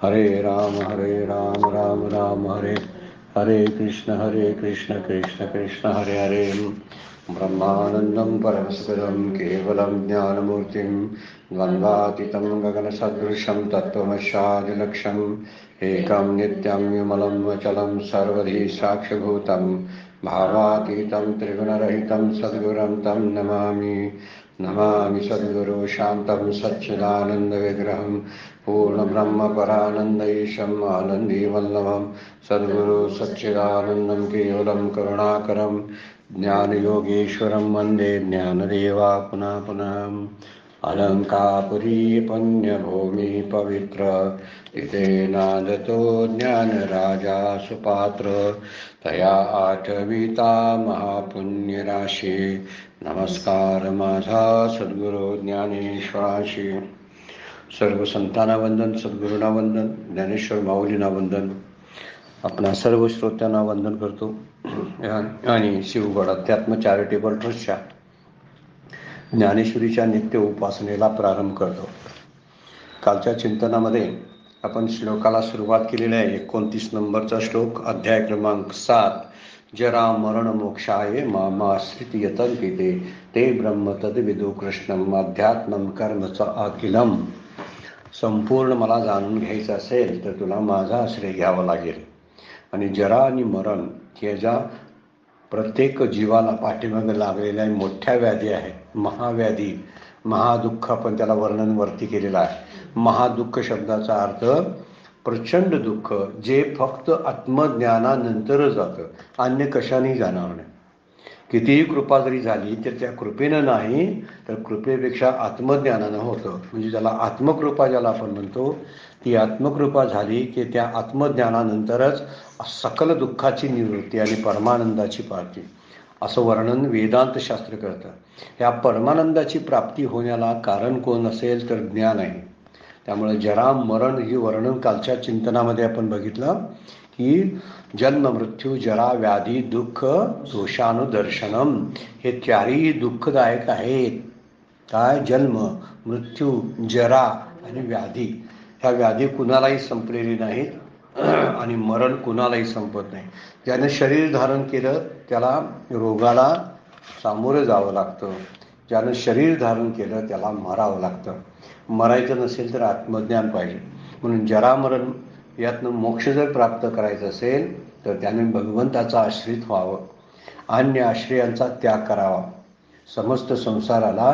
हरे राम राम राम हरे हरे कृष्ण कृष्ण कृष्ण हरे हरे. ब्रह्मानंदं परमसुखदं केवलं ज्ञानमूर्तिं द्वन्द्वातीतं गगनसदृशं तत्त्वमस्यादिलक्ष्यम् एकं नित्यं विमलं वचलं सर्वधी साक्षिभूतं भावातीतं त्रिगुणरहितं सद्गुरुं तं नमामि सद्गुरु शान्तं सच्चिदानन्दविग्रहं पूर्णब्रह्मपरानन्दैशम् आनन्दीवल्लभं सद्गुरु सच्चिदानन्दं केवलं करुणाकरं ज्ञानयोगेश्वरं वन्दे ज्ञानदेवा पुनः पुनः. अलंकापुरी पुण्यभूमि पवित्र इथे नादतो ज्ञानराजा सुपात्र तया आठविता महापुण्यराशी. नमस्कार माझा सद्गुरु ज्ञानेश्वराशी. सर्व संतांना वंदन, सद्गुरूंना वंदन, ज्ञानेश्वर माऊलींना वंदन. आपणा सर्व श्रोत्यांना वंदन करतो आणि शिवगड अध्यात्म चॅरिटेबल ट्रस्टच्या ज्ञानेश्वरीच्या नित्य उपासनेला प्रारंभ करतो. कालच्या चिंतनामध्ये आपण श्लोकाला सुरुवात केलेली आहे. 29 नंबरचा श्लोक, अध्याय क्रमांक 7. जरा मरण मोक्षाय मामाश्रित यतन्ते ते ब्रह्म तद्विदु कृष्णम अध्यात्मम कर्मच अखिलम. संपूर्ण मला जाणून घ्यायचं असेल तर तुला माझा आश्रय घ्यावा लागेल. आणि जरा आणि मरण हे ज्या प्रत्येक जीवाला पाठीमागे लागलेल्या मोठ्या व्याधी आहेत, महाव्याधी, महादुःख, आपण त्याला वर्णन वरती केलेलं आहे. महादुःख शब्दाचा अर्थ प्रचंड दुःख, जे फक्त आत्मज्ञानानंतरच जातं, अन्य कशाने जाणार नाही. कितीही कृपा जरी झाली तर त्या कृपेनं नाही, तर कृपेपेक्षा आत्मज्ञानानं होतं. म्हणजे त्याला आत्मकृपा ज्याला आपण म्हणतो, ती आत्मकृपा झाली की त्या आत्मज्ञानानंतरच सकल दुःखाची निवृत्ती आणि परमानंदाची प्राप्ती, असं वर्णन वेदांत शास्त्र करतं. या परमानंदाची प्राप्ती होण्याला कारण कोण असेल तर ज्ञान आहे. त्यामुळे जरा मरण ही वर्णन कालच्या चिंतनामध्ये आपण बघितलं की जन्म मृत्यू जरा व्याधी दुःख दोषानुदर्शनम हे चारही दुःखदायक आहेत. काय? जन्म, मृत्यू, जरा आणि व्याधी. ह्या व्याधी कुणालाही संपलेली नाहीत आणि मरण कुणालाही संपत नाही. ज्याने शरीर धारण केलं त्याला रोगाला सामोरं जावं लागतं. ज्यानं शरीर धारण केलं त्याला मरावं लागतं. मरायचं नसेल तर आत्मज्ञान पाहिजे. म्हणून जरा मरण यातनं मोक्ष जर प्राप्त करायचं असेल तर त्याने भगवंताचा आश्रित व्हावं, अन्य आश्रयांचा त्याग करावा, समस्त संसाराला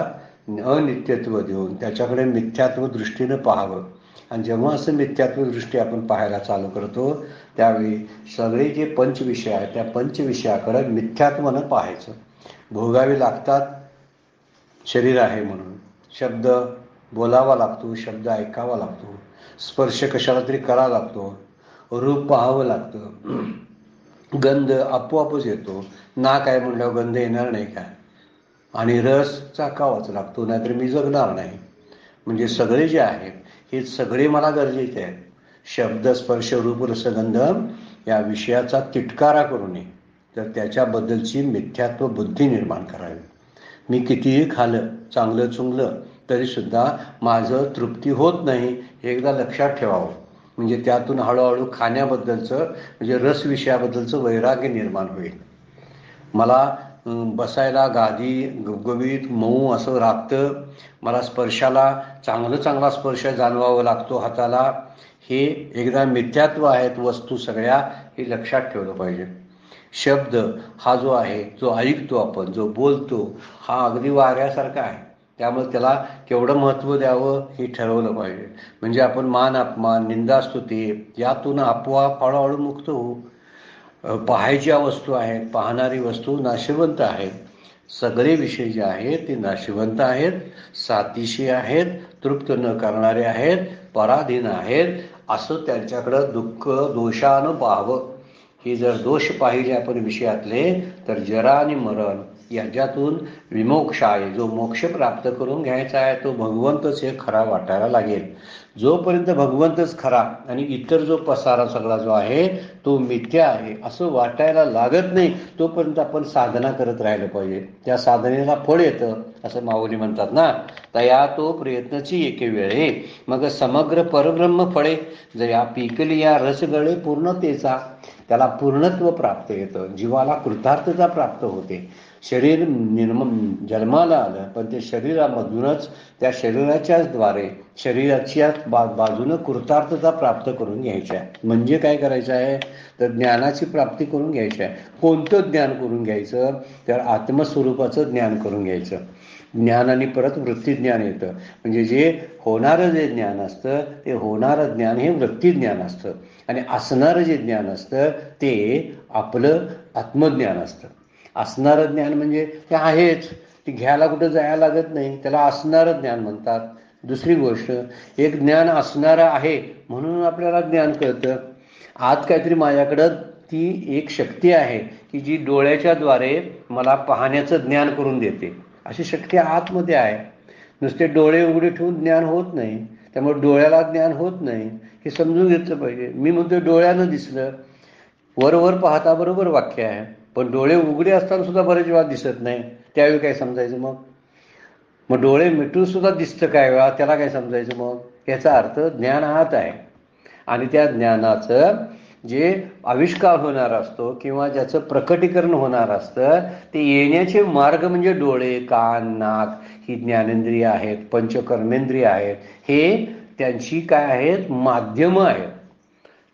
अनित्यत्व देऊन त्याच्याकडे मिथ्यात्व दृष्टीनं पाहावं. आणि जेव्हा असं मिथ्यात्व दृष्टी आपण पाहायला चालू करतो त्यावेळी सगळे जे पंचविषय आहेत त्या पंचविषयाकडे मिथ्यात्वानं पाहायचं. भोगावे लागतात शरीर आहे म्हणून, शब्द बोलावा लागतो, शब्द ऐकावा लागतो, स्पर्श कशाला तरी करावा लागतो, रूप पाहावं लागतं, गंध आपोआपच येतो. नाक आहे म्हणल्यावर गंध येणार नाही का? आणि रस चाकावाच लागतो, नाहीतर मी जगणार नाही. म्हणजे सगळे जे आहेत हे सगळे मला गरजेचे आहेत. शब्द स्पर्श रूप रसगंध या विषयाचा तिटकारा करू नये, तर त्याच्याबद्दलची मिथ्यात्व बुद्धी निर्माण करावी. मी कितीही खाल्लं, चांगलं चुंगलं तरीसुद्धा माझं तृप्ती होत नाही, एकदा लक्षात ठेवावं. म्हणजे त्यातून हळूहळू खाण्याबद्दलचं म्हणजे रस विषयाबद्दलचं वैराग्य निर्माण होईल. मला बसायला गादी गुबगुबीत मऊ असं राबतं, मला स्पर्शाला चांगला स्पर्श जाणवावा लागतो हाताला, हे एकदा मिथ्यात्व आहेत वस्तू सगळ्या, हे लक्षात ठेवलं पाहिजे. शब्द हा जो आहे, जो ऐकतो आपण, जो बोलतो, हा अगदी वाऱ्यासारखा आहे. त्यामुळे त्याला केवढं महत्त्व द्यावं हे ठरवलं पाहिजे. म्हणजे आपण मान अपमान निंदास्तुती यातून आपोआप हळूहळू मुक्त होऊ. पाहायच्या वस्तू आहेत, पाहणारी वस्तू नाशिवंत आहेत. सगळे विषय जे आहेत ते नाशिवंत आहेत, सातिशी आहेत, तृप्त न करणारे आहेत, पराधीन आहेत. असं त्यांच्याकडं दुःख दोषानं पाहावं. हे जर दोष पाहिले आपण विषयातले तर जरा आणि मरण याच्यातून विमोक्ष आहे, जो मोक्ष प्राप्त करून घ्यायचा आहे तो भगवंतच हे खरा वाटायला लागेल. जोपर्यंत भगवंतच खरा आणि इतर जो पसारा सगळा जो आहे तो मिथ्या आहे असं वाटायला लागत नाही तोपर्यंत आपण साधना करत राहिलं पाहिजे. त्या साधनेला फळ येतं असं माऊली म्हणतात ना, तया तो प्रयत्नाची एके वेळे मग समग्र परब्रह्म फळे जया पिकली या रसगळे पूर्णतेचा. त्याला पूर्णत्व प्राप्त येतं, जीवाला कृतार्थता प्राप्त होते. शरीर जन्माला आलं पण ते शरीरामधूनच त्या शरीराच्याच द्वारे शरीराच्या बाजूनं कृतार्थता प्राप्त करून घ्यायची आहे. म्हणजे काय करायचं आहे तर ज्ञानाची प्राप्ती करून घ्यायची आहे. कोणतं ज्ञान करून घ्यायचं तर आत्मस्वरूपाचं ज्ञान करून घ्यायचं. ज्ञान आणि परत वृत्तीज्ञान येतं. म्हणजे जे होणारं जे ज्ञान असतं ते होणारं ज्ञान हे वृत्तीज्ञान असतं आणि असणारं जे ज्ञान असतं ते आपलं आत्मज्ञान असतं. असणारं ज्ञान म्हणजे ते आहेच, ते घ्यायला कुठं जायला लागत नाही, त्याला असणारं ज्ञान म्हणतात. दुसरी गोष्ट, एक ज्ञान असणारं आहे म्हणून आपल्याला ज्ञान कळतं. आज काहीतरी माझ्याकडं ती एक शक्ती आहे की जी डोळ्याच्याद्वारे मला पाहण्याचं ज्ञान करून देते. अशी शक्ती आतमध्ये आहे. नुसते डोळे उघडे ठेवून ज्ञान होत नाही, त्यामुळे डोळ्याला ज्ञान होत नाही हे समजून घेतलं पाहिजे. मी म्हणतो डोळ्यानं दिसलं, वर पाहता बरोबर वाक्य आहे, पण डोळे उघडे असताना सुद्धा बरेच वेळा दिसत नाही, त्यावेळी काय समजायचं मग डोळे मिटून सुद्धा दिसतं काय वेळा, त्याला काय समजायचं मग. याचा अर्थ ज्ञान आत आहे आणि त्या ज्ञानाचं जे आविष्कार होणार असतो किंवा ज्याचं प्रकटीकरण होणार असतं ते येण्याचे मार्ग म्हणजे डोळे, कान, नाक ही ज्ञानेंद्रिय आहेत, पंचकर्मेंद्रिय आहेत. हे त्यांची काय आहेत, माध्यमं आहेत.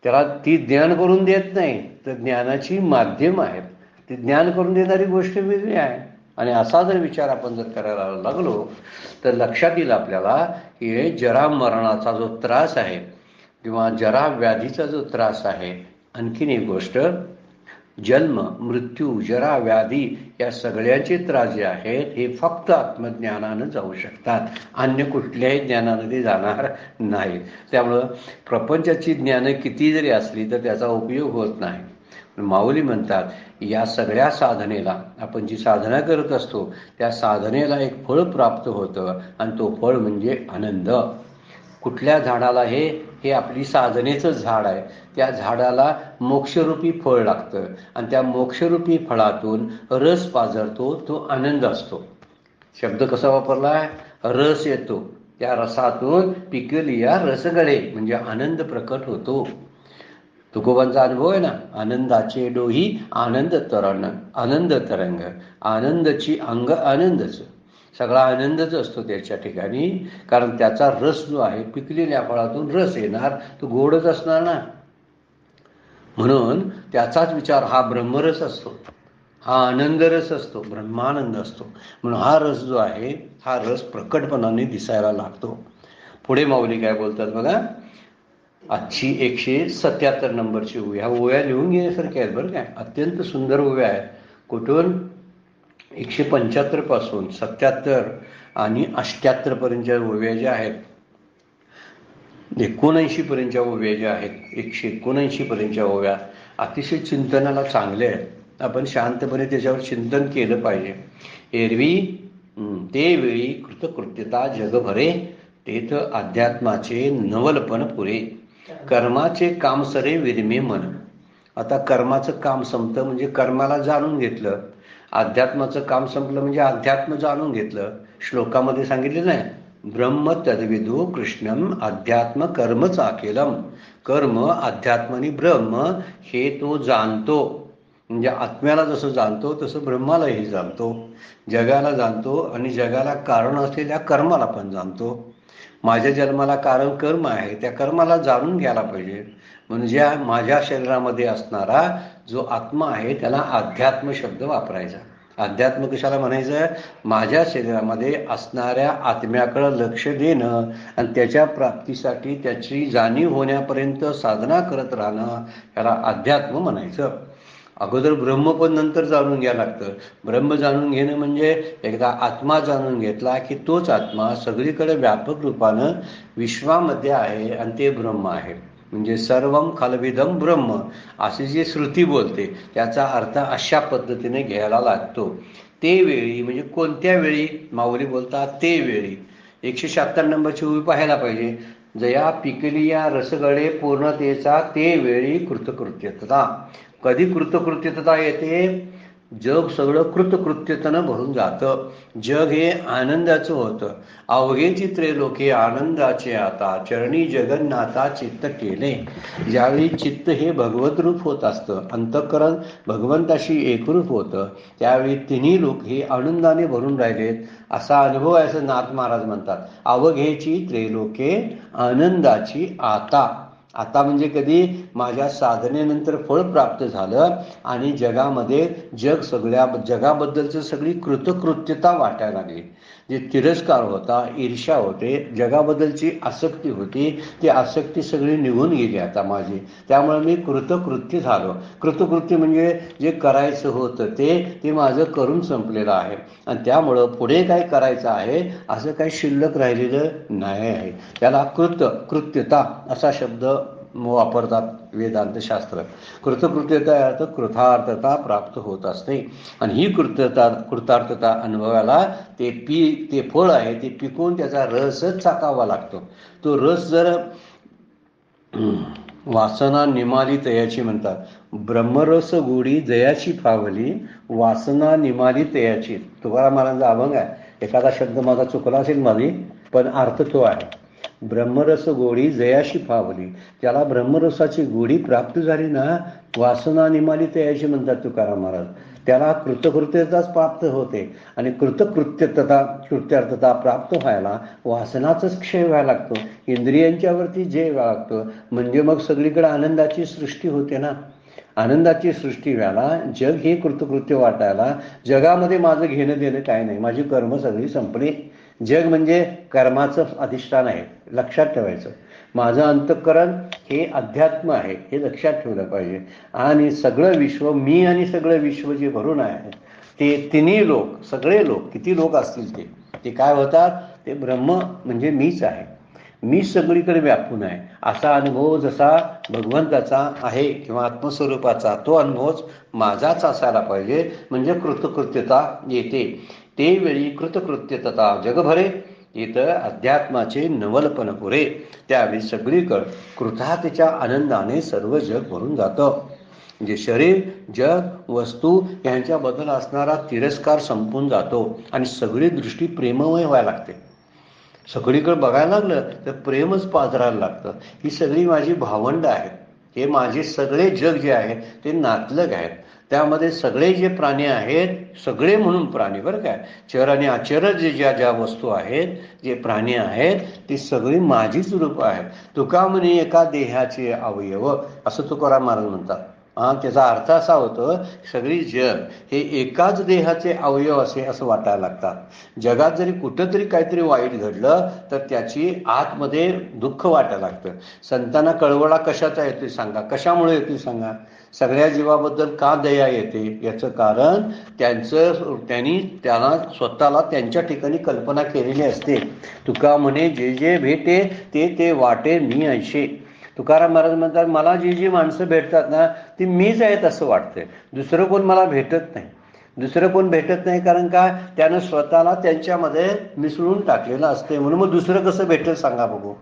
त्याला ती ज्ञान करून देत नाही तर ज्ञानाची माध्यम आहेत. ती ज्ञान करून देणारी गोष्ट वेगळी आहे. आणि असा जर विचार आपण जर करायला लागलो तर लक्षात येईल आपल्याला की जरा मरणाचा जो त्रास आहे किंवा जरा व्याधीचा जो त्रास आहे, आणखीन एक गोष्ट, जन्म, मृत्यू, जरा, व्याधी या सगळ्याचे त्रास जे आहेत हे फक्त आत्मज्ञानानं जाऊ शकतात. अन्य कुठल्याही ज्ञानानं ते जाणार नाही. त्यामुळं प्रपंचाची ज्ञानं किती जरी असली तर त्याचा उपयोग होत नाही. माऊली म्हणतात या सगळ्या साधनेला, आपण जी साधना करत असतो त्या साधनेला एक फळ प्राप्त होतं आणि तो फळ म्हणजे आनंद. कुठल्या झाडाला हे आपली साधनेचं झाड आहे, त्या झाडाला मोक्षरूपी फळ लागतं आणि त्या मोक्षरूपी फळातून रस पाझरतो, तो आनंद असतो. शब्द कसा वापरला आहे, रस येतो, त्या रसातून पिकली या रसगळे म्हणजे आनंद प्रकट होतो. तुकोबांचा अनुभव आहे ना, आनंदाचे डोही आनंद तरंग, आनंदची अंग आनंदच, सगळा आनंदच असतो त्याच्या ठिकाणी. कारण त्याचा रस जो आहे, पिकलेल्या फळातून रस येणार, तो गोडच असणार ना. म्हणून त्याचाच विचार हा ब्रह्मरस असतो, हा आनंद रस असतो, ब्रह्मानंद असतो. म्हणून हा रस जो आहे हा रस प्रकटपणाने दिसायला लागतो. पुढे माऊली काय बोलतात बघा, आजची 177 नंबरची ओवी, ह्या ओव्या लिहून घेण्यासारख्या आहेत बरं काय, अत्यंत सुंदर ओव्या आहेत. कुठून 175 पासून 77 आणि 78 पर्यंतच्या ओव्या ज्या आहेत, 79 पर्यंतच्या ओव्या ज्या आहेत, 179 पर्यंतच्या ओव्या अतिशय चिंतनाला चांगल्या आहेत. आपण शांतपणे त्याच्यावर चिंतन केलं पाहिजे. एरवी ते वेळी कृतकृत्यता जगभरे, तेथ अध्यात्माचे नवलपण पुरे, कर्माचे काम सरे विरमे मन. आता कर्माचं काम संपतं म्हणजे कर्माला जाणून घेतलं, अध्यात्माचं काम संपलं म्हणजे अध्यात्म जाणून घेतलं. श्लोकामध्ये सांगितलेलं आहे, ब्रह्म तद्विदो कृष्णम अध्यात्म कर्म चाकेलम. कर्म, अध्यात्म आणि ब्रह्म हे तो जाणतो. म्हणजे आत्म्याला जसं जाणतो तसं ब्रह्मालाही जाणतो, जगाला जाणतो आणि जगाला कारण असलेल्या कर्माला पण जाणतो. माझ्या जन्माला कारण कर्म आहे, त्या कर्माला जाणून घ्यायला पाहिजे. म्हणजे माझ्या शरीरामध्ये असणारा जो आत्मा आहे त्याला अध्यात्म शब्द वापरायचा. अध्यात्म कशाला म्हणायचं, माझ्या शरीरामध्ये असणाऱ्या आत्म्याकडं लक्ष देणं आणि त्याच्या प्राप्तीसाठी त्याची जाणीव होण्यापर्यंत साधना करत राहणं, याला अध्यात्म म्हणायचं. अगोदर ब्रह्म पण नंतर जाणून घ्यायला लागतं. ब्रह्म जाणून घेणं म्हणजे एकदा आत्मा जाणून घेतला की तोच आत्मा सगळीकडे व्यापक रूपानं विश्वामध्ये आहे आणि ते ब्रह्म आहे. म्हणजे सर्वम खलविदम ब्रह्म अशी जी श्रुती बोलते त्याचा अर्थ अशा पद्धतीने घ्यायला लागतो. ते वेळी म्हणजे कोणत्या वेळी माऊली बोलतात ते वेळी. 176 नंबरची उभी पाहायला पाहिजे. जया पिकली या रसगळे पूर्णतेचा ते वेळी कृतकृत्यता. कधी कृतकृत्यता येते? जग सगळं कृतकृत्यतेनं भरून जातं. जग हे आनंदाचं होतं. अवघे त्रैलोके आनंदाचे आता चरणी जगन्नाथा चित्त केले. ज्यावेळी चित्त हे भगवत रूप होत असतं, अंतःकरण भगवंताशी एकरूप होतं, त्यावेळी तिन्ही लोक हे आनंदाने भरून राहिलेत असा अनुभव आहे असं नाथ महाराज म्हणतात. अवघेची त्रैलोके आनंदाची आता. आता म्हणजे कधी? माझ्या साधनेनंतर फळ प्राप्त झालं आणि जगामध्ये जगाबद्दलचं सगळी कृतकृत्यता वाटायला लागली. जे तिरस्कार होता, ईर्ष्या होते, जगाबद्दलची आसक्ती होती, ती आसक्ती सगळी निघून गेली आता माझी. त्यामुळे मी कृतकृत्य झालो. कृतकृत्य म्हणजे जे करायचं होतं ते माझं करून संपलेलं आहे आणि त्यामुळं पुढे काय करायचं आहे असं काही शिल्लक राहिलेलं नाही आहे. त्याला कृत्यता असा शब्द वापरतात वेदांत शास्त्र. कृतकृत्यता अर्थ कृतार्थता प्राप्त होत असते आणि ही कृतार्थता अनुभवायला ते फळ आहे ते पिकून त्याचा रसच चाकावा लागतो. तो रस जर वासना निमाली तयाची म्हणतात. ब्रह्मरस गोडी जयाची फावली वासना निमाली तयाची. तुकाराम महाराजांचा अभंग आहे. एखादा शब्द माझा चुकला असेल माझी, पण अर्थ तो आहे. ब्रह्मरस गोडी जयाशी फावली. त्याला ब्रह्मरसाची गोडी प्राप्त झाली ना, वासना निमाली तयाची म्हणतात तुकाराम महाराज. त्याला कृतकृत्यताच प्राप्त होते आणि कृत्यार्थता प्राप्त व्हायला वासनाचाच क्षय व्हायला लागतो, इंद्रियांच्यावरती जय व्हायला लागतो. म्हणजे मग सगळीकडे आनंदाची सृष्टी होते ना. आनंदाची सृष्टी व्हायला जग हे कृतकृत्य वाटायला, जगामध्ये माझं घेणं देणं काय नाही, माझी कर्म सगळी संपली. जग म्हणजे कर्माचं अधिष्ठान आहे, लक्षात ठेवायचं. माझं अंतःकरण हे अध्यात्म आहे हे लक्षात ठेवलं पाहिजे. आणि सगळं विश्व मी आणि सगळं विश्व जे भरून आहे ते तिन्ही लोक, सगळे लोक, किती लोक असतील ते काय होतात? ते ब्रह्म म्हणजे मीच आहे. मी सगळीकडे व्यापून आहे असा अनुभव जसा भगवंताचा आहे किंवा आत्मस्वरूपाचा, तो अनुभवच माझाच असायला पाहिजे. म्हणजे कृतकृत्यता येते. ते वेळी कृतकृत्यता जगभरे इथं अध्यात्माचे नवलपण पुरे. त्यावेळी सगळीकडं कृतार्थतेच्या आनंदाने सर्व जग भरून जातं. म्हणजे शरीर, जग, वस्तू यांच्याबद्दल असणारा तिरस्कार संपून जातो आणि सगळी दृष्टी प्रेममय व्हायला लागते. सगळीकडे बघायला लागलं तर प्रेमच पाजरायला लागतं. ही सगळी माझी भावंड आहेत, हे माझे सगळे जग जे आहे ते नातलग आहेत. त्यामध्ये सगळे जे प्राणी आहेत, सगळे म्हणून प्राणी बरं काय, चर आणि अचर जे ज्या वस्तू आहेत, जे प्राणी आहेत ती सगळी माझीच रूप आहेत. तुका म्हणे एका देहाचे अवयव असं तुकाराम महाराज म्हणतात. त्याचा अर्थ असा होतो, सगळी जग हे एकाच देहाचे अवयव असे असं वाटायला लागतात. जगात जरी कुठंतरी काहीतरी वाईट घडलं तर त्याची आतमध्ये दुःख वाटायला लागतं. संतांना कळवळा कशाचा येतोय सांगा, कशामुळे येतोय सांगा? सगळ्या जीवाबद्दल का दया येते? याचं कारण त्याला स्वतःला त्यांच्या ठिकाणी कल्पना केलेली असते. तुका म्हणे जे जे भेटे ते वाटे मी ऐशे. तुकाराम महाराज म्हणतात, मला जी माणसं भेटतात ना ती मीच आहेत असं वाटतंय, दुसरं कोण मला भेटत नाही. दुसरं कोण भेटत नाही कारण का? त्यानं स्वतःला त्यांच्यामध्ये मिसळून टाकलेलं असते. म्हणून मग दुसरं कसं भेटेल सांगा बघू?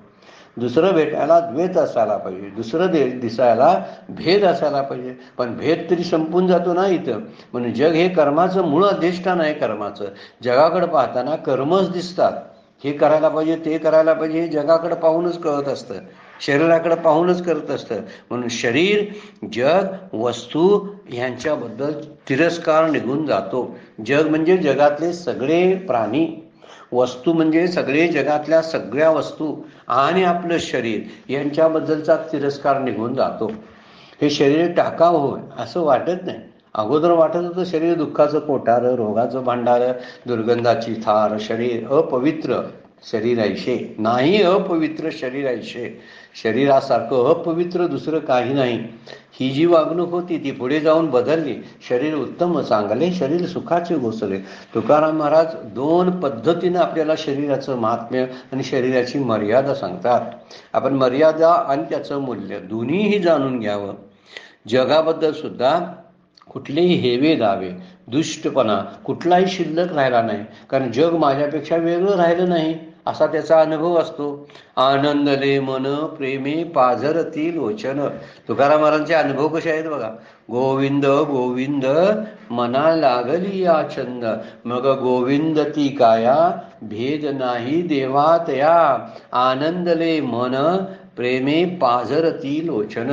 दुसरं भेटायला द्वैत असायला पाहिजे, दुसरं दिसायला भेद असायला पाहिजे. पण भेद तरी संपून जातो ना इथं. म्हणून जग हे कर्माचं मूळ अधिष्ठान आहे. कर्माचं जगाकडे पाहताना कर्मच दिसतात. हे करायला पाहिजे, ते करायला पाहिजे, हे जगाकडे पाहूनच कळत असतं, शरीराकडे पाहूनच करत असतं. म्हणून शरीर, जग, वस्तू यांच्याबद्दल तिरस्कार निघून जातो. जग म्हणजे जगातले सगळे प्राणी, वस्तू म्हणजे सगळे जगातल्या सगळ्या वस्तू आणि आपलं शरीर यांच्याबद्दलचा तिरस्कार निघून जातो. हे शरीर टाकावं होय असं वाटत नाही. अगोदर वाटत होतं शरीर दुःखाचं कोठार, रोगाचं भांडार, दुर्गंधाची थार, शरीर अपवित्र शरीर ऐशे नाही, अपवित्र शरीर ऐशे. शरीरासारखं अपवित्र दुसरं काही नाही. ही जी वागणूक होती ती पुढे जाऊन बदलली. शरीर उत्तम चांगले, शरीर सुखाचे घोसले. तुकाराम महाराज 2 पद्धतीनं आपल्याला शरीराचं महात्म्य आणि शरीराची मर्यादा सांगतात. आपण मर्यादा आणि त्याचं मूल्य दोन्हीही जाणून घ्यावं. जगाबद्दल सुद्धा कुठलेही हेवे दावे, दुष्टपणा कुठलाही शिल्लक राहिला नाही, कारण जग माझ्यापेक्षा वेगळं राहिलं नाही असा त्याचा अनुभव असतो. आनंदले मन प्रेमे पाझरती लोचन. तुकाराम महाराजांचे अनुभव कसे आहेत बघा. गोविंद गोविंद मना लागली या छंद, मग गोविंद ती काया भेद नाही देवातया. आनंदले मन प्रेमे पाझरती लोचन.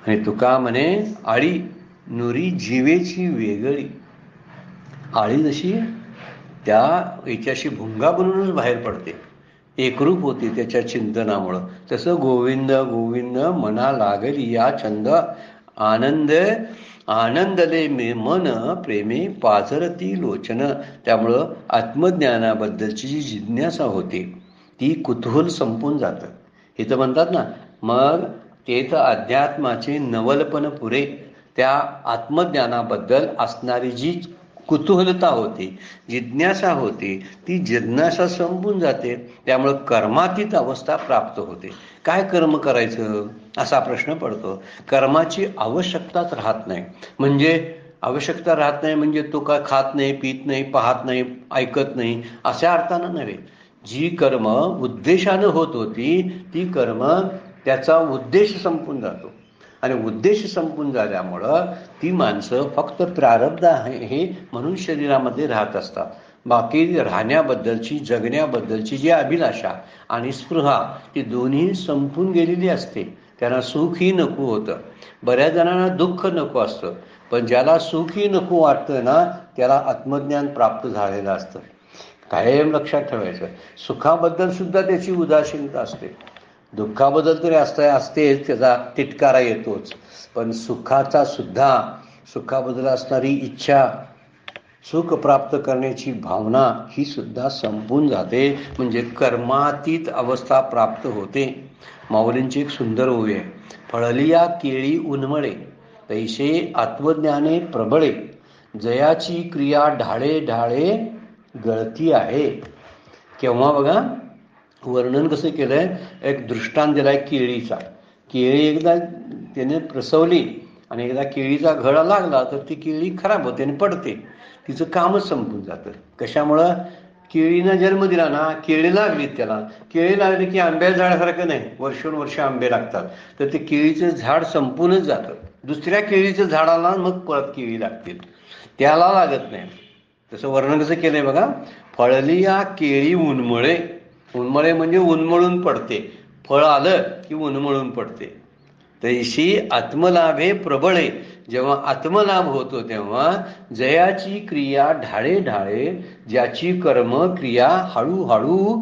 आणि तुका म्हणे आळी नुरी जीवेची वेगळी. आळी जशी त्या याच्याशी भुंगा बनूनच बाहेर पडते, एकरूप होते त्याच्या चिंतनामुळं, तसं गोविंद गोविंद मना लागली या छंद. आनंदले मन प्रेमे पाझरती लोचन. त्यामुळं आत्मज्ञानाबद्दलची जी जिज्ञासा होती ती कुतूहल संपून जातं. हे तर म्हणतात ना, मग ते तर अध्यात्माचे नवलपण पुरे. त्या आत्मज्ञानाबद्दल असणारी जी कुतूहलता होती, जिज्ञासा होती, ती जिज्ञासा संपून जाते. त्यामुळं कर्मातीत अवस्था प्राप्त होते. काय कर्म करायचं असा प्रश्न पडतो. कर्माची आवश्यकताच राहत नाही. म्हणजे आवश्यकता राहत नाही म्हणजे तो काय खात नाही, पित नाही, पाहत नाही, ऐकत नाही अशा अर्थानं नव्हे. जी कर्म उद्देशानं होत होती ती कर्म त्याचा उद्देश संपून जातो. आणि उद्देश संपून झाल्यामुळं ती माणसं फक्त प्रारब्ध आहे म्हणून शरीरामध्ये राहत असतात. बाकी राहण्याबद्दलची, जगण्याबद्दलची जी अभिलाषा आणि स्पृहा ती दोन्ही संपून गेलेली असते. त्यांना सुखही नको होतं. बऱ्याच जणांना दुःख नको असतं, पण ज्याला सुखही नको वाटतं ना त्याला आत्मज्ञान प्राप्त झालेलं असतं. कायम लक्षात ठेवायचं, सुखाबद्दल सुद्धा त्याची उदासीनता असते. दुःखाबद्दल तरी असतेच, त्याचा तिटकारा येतोच, पण सुखाबद्दल असणारी इच्छा, सुख प्राप्त करण्याची भावना ही सुद्धा संपून जाते. म्हणजे कर्मातीत अवस्था प्राप्त होते. माऊलींची एक सुंदर ओवी आहे. फळलिया केळी उन्मळे तैसे आत्मज्ञाने प्रबळे, जयाची क्रिया ढाळे ढाळे गळती आहे. केव्हा बघा वर्णन कसं केलंय, एक दृष्टांत दिलाय केळीचा. केळी एकदा त्याने प्रसवली आणि एकदा केळीचा घडा लागला तर ती केळी खराब होते आणि पडते. तिचं कामच संपून जातं. कशामुळं? केळीनं जन्म दिला ना, केळी लागली त्याला. केळी लागली की आंब्या झाडासारखं नाही, वर्षोनवर्ष आंबे लागतात. तर ते केळीचं झाड संपूनच जातं. दुसऱ्या केळीचं झाडाला मग परत केळी लागतील, त्याला लागत नाही. तसं वर्णन कसं केलंय बघा. फळलिया केळी उन्मळे. उन्मळे म्हणजे उन्मळून पडते. फळ आलं की उन्मळून पडते. तैशी आत्मलाभे प्रबळे. जेव्हा आत्मलाभ होतो तेव्हा जयाची क्रिया ढाळे ढाळे, ज्याची कर्म क्रिया हळूहळू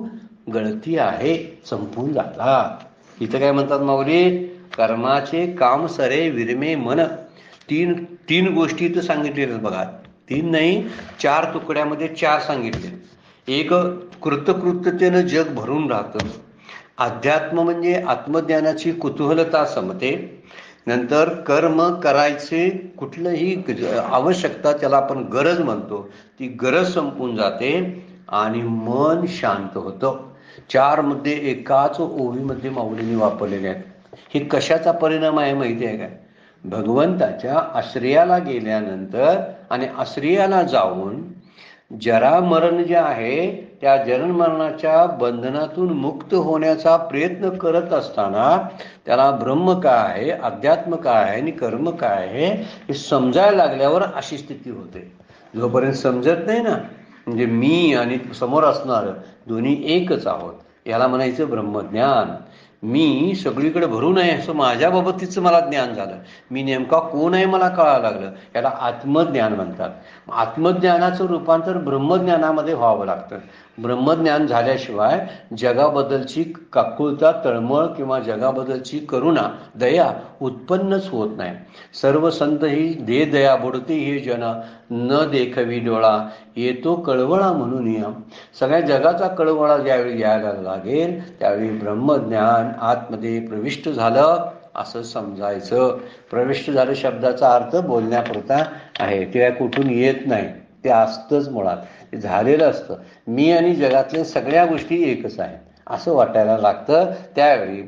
गळती आहे, संपून जातात. इथं काय म्हणतात माऊली? कर्माचे काम सरे विरमे मन. तीन गोष्टी इथं सांगितलेल्या बघा. 3 नाही, 4 तुकड्यामध्ये 4 सांगितले. एक, कृतकृत्यतेनं जग भरून राहतं. अध्यात्म म्हणजे आत्मज्ञानाची कुतूहलता संपते. नंतर कर्म करायचे कुठलंही आवश्यकता, त्याला आपण गरज म्हणतो, ती गरज संपून जाते आणि मन शांत होतं. 4 मध्ये एकाच ओवीमध्ये माऊलींनी वापरलेले आहेत. हे कशाचा परिणाम आहे माहिती आहे काय? भगवंताच्या आश्रयाला गेल्यानंतर आणि आश्रयाला जाऊन जरा मरण जे आहे त्या जन्म मरणाच्या बंधनातून मुक्त होण्याचा प्रयत्न करत असताना त्याला ब्रह्म काय आहे, अध्यात्म काय आहे आणि कर्म काय आहे हे समजायला लागल्यावर अशी स्थिती होते. जोपर्यंत समजत नाही ना, म्हणजे मी आणि समोर असणार दोन्ही एकच आहोत, याला म्हणायचं ब्रह्मज्ञान. मी सगळीकडे भरू नये असं माझ्या बाबतीचं मला ज्ञान झालं. मी नेमका कोण आहे मला कळायला लागलं. याला आत्मज्ञान म्हणतात. आत्मज्ञानाचं रूपांतर ब्रह्मज्ञानामध्ये व्हावं लागतं. ब्रह्मज्ञान झाल्याशिवाय जगाबद्दलची काकुळता, तळमळ किंवा जगाबद्दलची करुणा, दया उत्पन्नच होत नाही. सर्व संत ही दे दया बुडते हे जना, न देखवी डोळा येतो कळवळा म्हणून या. सगळ्या जगाचा कळवळा ज्यावेळी यायला लागेल त्यावेळी ब्रह्मज्ञान आतमध्ये प्रविष्ट झालं असं समजायचं. प्रविष्ट झालं शब्दाचा अर्थ बोलण्यापुरता आहे, ते कुठून येत नाही, ते असतंच मुळात, ते झालेलं असतं. मी आणि जगातल्या सगळ्या गोष्टी एकच आहेत असं वाटायला लागतं. त्यावेळी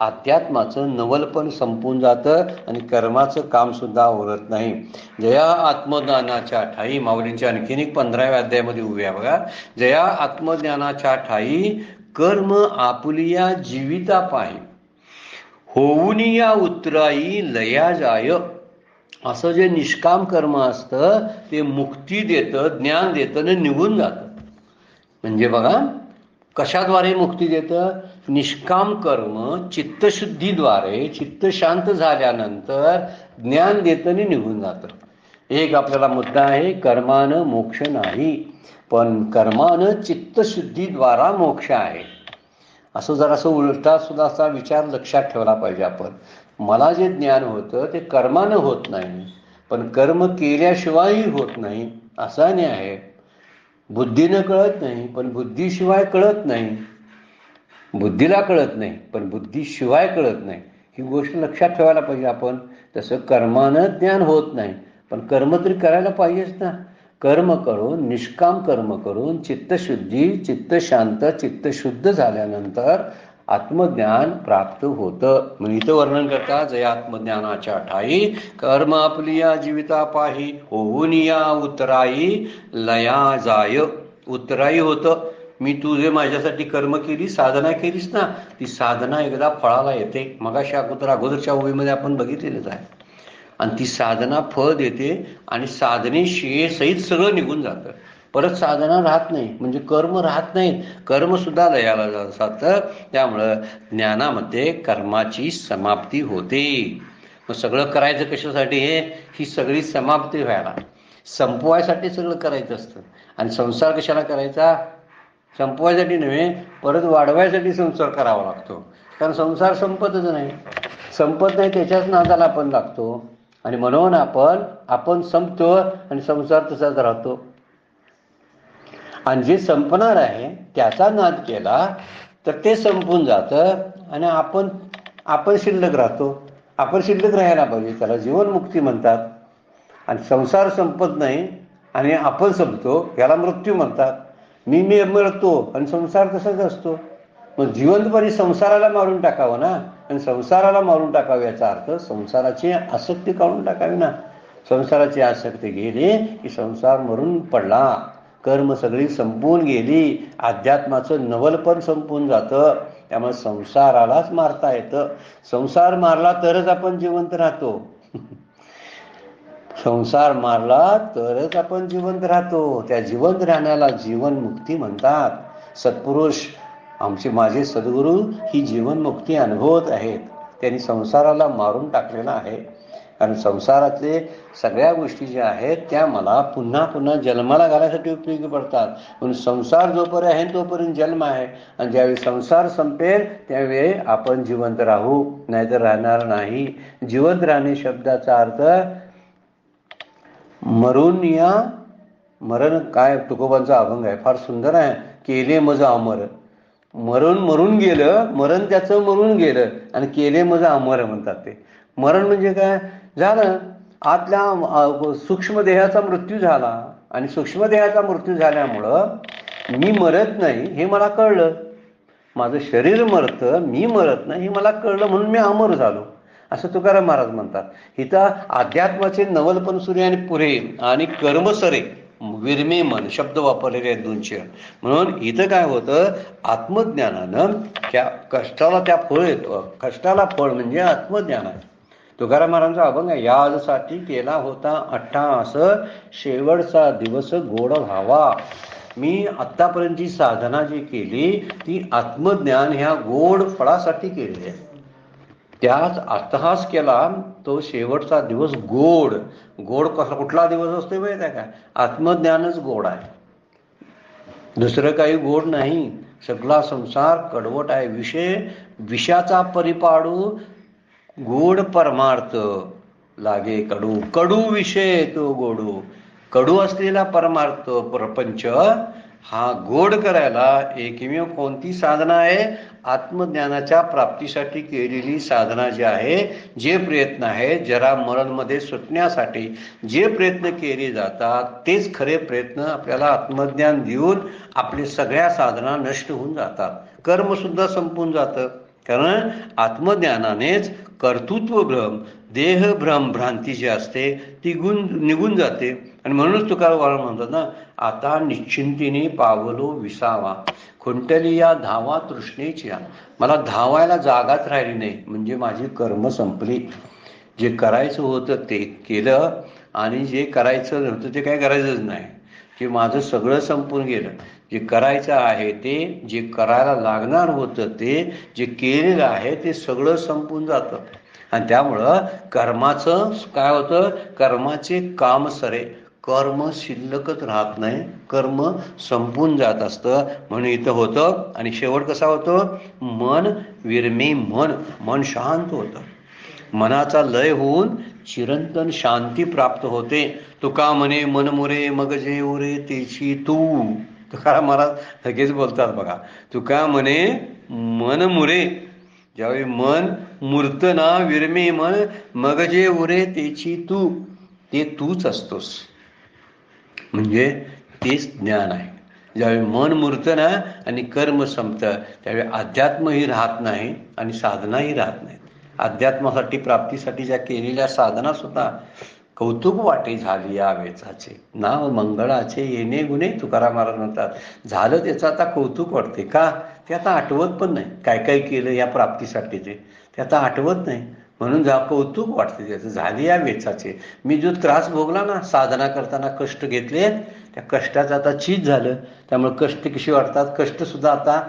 अध्यात्माचं नवलपण संपून जातं आणि कर्माचं काम सुद्धा उरत नाही. जया आत्मज्ञानाच्या ठाई, माऊलींच्या आणखीन एक 15व्या अध्यायामध्ये उभे आहे बघा. जया आत्मज्ञानाच्या ठाई कर्म आपुलिया जीविता पाही, होऊन या उतराई लया जाय. असं जे निष्काम कर्म असतं ते मुक्ती देतं, ज्ञान देतं आणि निघून जातं. म्हणजे बघा कशाद्वारे मुक्ती देतं? निष्काम कर्म चित्तशुद्धीद्वारे, चित्त शांत झाल्यानंतर ज्ञान देतं आणि निघून जातं. एक आपल्याला मुद्दा आहे, कर्मानं मोक्ष नाही, पण कर्मानं चित्तशुद्धीद्वारा मोक्ष आहे. असं जरासं उलटा सुद्धा असा विचार लक्षात ठेवला पाहिजे आपण. मला जे ज्ञान होतं ते कर्मानं होत नाही, पण कर्म केल्याशिवायही होत नाही असा न्याय आहे. बुद्धीनं कळत नाही, पण बुद्धीशिवाय कळत नाही. बुद्धीला कळत नाही, पण बुद्धीशिवाय कळत नाही. ही गोष्ट लक्षात ठेवायला पाहिजे आपण. तसं कर्मानं ज्ञान होत नाही, पण कर्म तरी करायला पाहिजेच ना. कर्म करून, निष्काम कर्म करून चित्तशुद्धी, चित्तशांत, चित्तशुद्ध झाल्यानंतर आत्मज्ञान प्राप्त होतं. म्हणून इथं वर्णन करता, जय आत्मज्ञानाच्या ठाई कर्म आपलिया जीविता पाही, होऊन या उतराई लया जाय. उतराई होतं. मी तू जे माझ्यासाठी कर्म केली, साधना केलीस ना, ती साधना एकदा फळाला येते. मगाशी अगोदरच्या ओळीमध्ये आपण बघितलेलंच आहे. आणि ती साधना फळ देते आणि साधनेशी सहित सगळं निघून जातं. परत साधना राहत नाही, म्हणजे कर्म राहत नाहीत. कर्म सुद्धा लयाला जातं. त्यामुळं ज्ञानामध्ये कर्माची समाप्ती होते. मग सगळं करायचं कशासाठी? ही सगळी समाप्ती व्हायला, संपवायसाठी सगळं करायचं असतं. आणि संसार कशाला करायचा? संपवायसाठी नव्हे, परत वाढवायसाठी संसार करावा लागतो. कारण संसार संपतच नाही. संपत नाही त्याच्याच नादाला आपण लागतो. आणि म्हणून आपण संपतो आणि संसार तसाच राहतो. आणि जे संपणार आहे त्याचा नाद केला तर ते संपून जातं आणि आपण शिल्लक राहतो. आपण शिल्लक राहायला पाहिजे, त्याला जीवनमुक्ती म्हणतात. आणि संसार संपत नाही आणि आपण संपतो, याला मृत्यू म्हणतात. मी मरतो आणि संसार तसाच असतो. मग जिवंतपणे संसाराला मारून टाकावं ना. आणि संसाराला मारून टाकावं याचा अर्थ संसाराची आसक्ती काढून टाकावी ना. संसाराची आसक्ती गेली की संसार मरून पडला, कर्म सगळी संपून गेली, अध्यात्माचं नवलपण संपून जातं. त्यामुळे संसारालाच मारता येतं. संसार मारला तरच आपण जिवंत राहतो. संसार मारला तरच आपण जिवंत राहतो. त्या जिवंत राहण्याला जीवनमुक्ती म्हणतात. सत्पुरुष माझे सद्गुरू ही जीवनमुक्ती अनुभवत आहेत. त्यांनी संसाराला मारून टाकलेला आहे. कारण संसारातले सगळ्या गोष्टी ज्या आहेत त्या मला पुन्हा पुन्हा जन्माला घालायसाठी उपयोगी पडतात. म्हणून संसार जोपर्यंत आहे तोपर्यंत जन्म आहे. आणि ज्यावेळी संसार संपेल त्यावेळी आपण जिवंत राहू, नाहीतर राहणार नाही. जिवंत राहणे शब्दाचा अर्थ मरून या. मरण काय तुकोबांचा अभंग आहे, फार सुंदर आहे. केले मज अमर. मरून गेलं, मरण त्याचं मरून गेलं आणि केले मज अमर म्हणतात ते. मरण म्हणजे काय झालं? आतल्या सूक्ष्म देहाचा मृत्यू झाला. आणि सूक्ष्म देहाचा मृत्यू झाल्यामुळं मी मरत नाही हे मला कळलं. माझं शरीर मरतं, मी मरत नाही हे मला कळलं, म्हणून मी अमर झालो, असं तुकाराम महाराज म्हणतात. इथं अध्यात्माचे नवलपण सुरे आणि पुरे आणि कर्मसरे विरमे मन शब्द वापरलेले आहेत 2 म्हणून इथं काय होतं? आत्मज्ञानानं त्या कष्टाला त्या फळ येतं. कष्टाला फळ म्हणजे आत्मज्ञान आहे. तुकाराम महाराजांचा अभंग आहे, याजसाठी केला होता अट्टाहास, शेवटचा दिवस गोड व्हावा. मी आत्तापर्यंतची साधना जी केली ती आत्मज्ञान ह्या गोड फळासाठी केली आहे. त्याच अट्टहास केला तो शेवटचा दिवस गोड. गोड कसा कुठला दिवस असतो माहिती आहे का? आत्मज्ञानच गोड आहे, दुसरं काही गोड नाही. सगळा संसार कडवट आहे. विषाचा परिपाडू, गोड परमार्थ लागे कडू. कडू विषय तो गोडू. कडू असलेला परमार्थ प्रपंच हा गोड करायला एकमेव कोणती साधना आहे? आत्मज्ञानाच्या प्राप्तीसाठी केलेली साधना जी आहे, जे प्रयत्न आहे जरा मरणमध्ये सुटण्यासाठी जे प्रयत्न केले जातात तेच खरे प्रयत्न आपल्याला आत्मज्ञान देऊन आपली सगळ्या साधना नष्ट होऊन जातात. कर्म सुद्धा संपून जातं. कारण आत्मज्ञानानेच कर्तृत्व भ्रम, देहभ्रम भ्रांती जी असते ती निघून जाते. आणि म्हणूनच तुकाराम म्हणतात ना, आता निश्चिंतीने पावलो विसावा, खुंटली या धावा तृष्णेची. मला धावायला जागाच राहिली नाही, म्हणजे माझी कर्म संपली. जे करायचं होतं ते केलं आणि जे करायचं नव्हतं ते काय करायचंच नाही. जे माझं सगळं संपून गेलं. जे करायचं आहे ते, जे करायला लागणार होतं ते, जे केलेलं आहे ते सगळं संपून जातं. आणि त्यामुळं कर्माचं काय होतं, कर्माचे काम सरे, कर्म शिल्लकच राहत नाही, कर्म संपून जात असतं. म्हणून इथं होतं. आणि शेवट कसा होतो, मन विरमे, मन शांत होतं. मनाचा लय होऊन चिरंतन शांती प्राप्त होते. तुका म्हणे मन मुरे मग जे उरे तेची तू. तुकाराम महाराज लगेच बोलतात बघा, तुका म्हणे मन मुरे, ज्यावेळी मन मूर्त ना, विरमे मन मग जे उरे तेची तू, ते तूच असतोस. म्हणजे तेच ज्ञान आहे. ज्यावेळी मन मूर्त ना आणि कर्म संपतं, त्यावेळी अध्यात्मही राहत नाही आणि साधनाही राहत नाही. अध्यात्मासाठी प्राप्तीसाठी ज्या केलेल्या साधना सुद्धा कौतुक वाटे झाली या वेचाचे, नाव मंगळाचे येणे गुणे. तुकाराम महाराज म्हणतात झालं त्याचं आता कौतुक वाटते. का, ते आता आठवत पण नाही काय काय केलं या प्राप्तीसाठी, ते आता आठवत नाही. म्हणून कौतुक वाटते त्याचं, झाली या वेचाचे. मी जो त्रास भोगला ना साधना करताना, कष्ट घेतले, त्या कष्टाचं आता चीज झालं. त्यामुळे कष्ट कशी वाटतात, कष्ट सुद्धा आता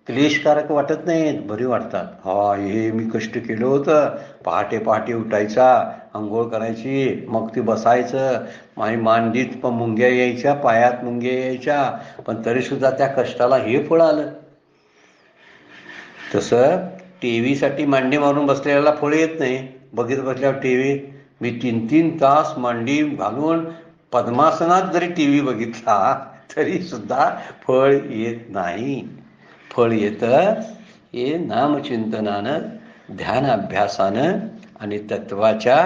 क्लेशकारक वाटत नाहीत, बरी वाटतात. हा, हे मी कष्ट केलं होतं. पहाटे पहाटे उठायचा, आंघोळ करायची, मग ती बसायचं, माझी मांडीत पण मुंग्या यायच्या, पायात मुंग्या यायच्या, पण तरी सुद्धा त्या कष्टाला हे फळ आलं. तसं टीव्हीसाठी मांडी मारून बसलेल्याला फळ येत नाही. बसल्यावर टीव्ही, मी 3-3 तास मांडी घालून पद्मासनात जरी टीव्ही बघितला तरी सुद्धा फळ येत नाही. फळ येतं हे नामचिंतनानं, ध्यान अभ्यासानं आणि तत्वाच्या